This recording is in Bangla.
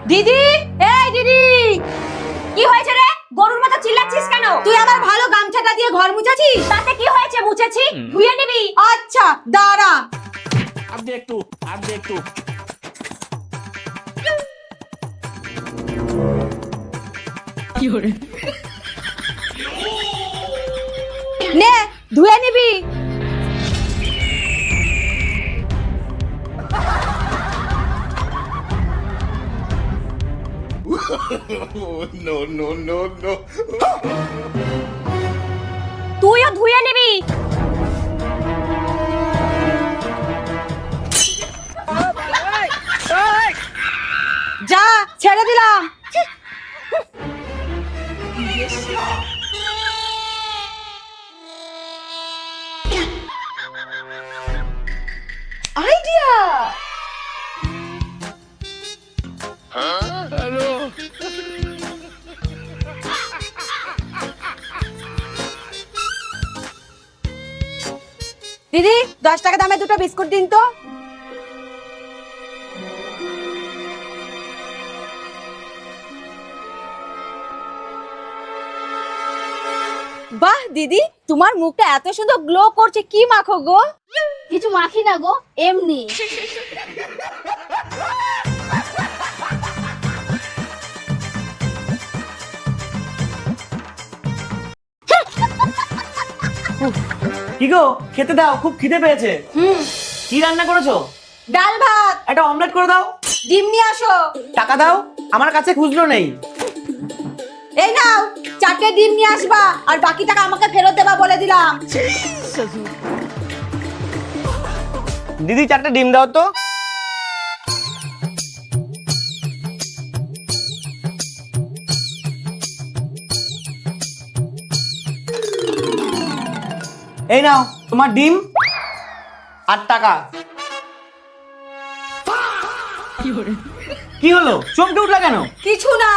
দিদি, এই দিদি, কি হয়েছে রে? গরুর মতো চিল্লাচ্ছিস কেন? তুই আমার ভালো গামছাটা দিয়ে ঘর মুছেছিস? তাতে কি হয়েছে? মুছেছি, ধুয়ে নিবি। আচ্ছা দাঁড়া। আর দে একটু, আর দে একটু। নে ধুয়ে নিবি। No, no, no, no. তুইও ধুয়ে নিবি। যা, ছেড়ে দিলাম। আইডিয়া। দিদি, 10 টাকা দামে দুটো বিস্কুট দিন তো। বাহ দিদি, তোমার মুখটা এত সুন্দর গ্লো করছে, কি মাখো গো? কিছু মাখি না গো, এমনি। কি গো, খেতে দাও, খুব খিদে পেয়েছে। কি রান্না করেছো? ডাল ভাত। একটা অমলেট করে দাও। ডিম নিয়ে আসো। টাকা দাও, আমার কাছে খুচরো নেই। এই নাও, 4টে ডিম নিয়ে আসবা, আর বাকি টাকা আমাকে ফেরত দেবা বলে দিলাম। দিদি 4টে ডিম দাও তো। এই নাও তোমার ডিম আর টাকা। কি হলো, চমকে উঠলা কেন? কিছু না।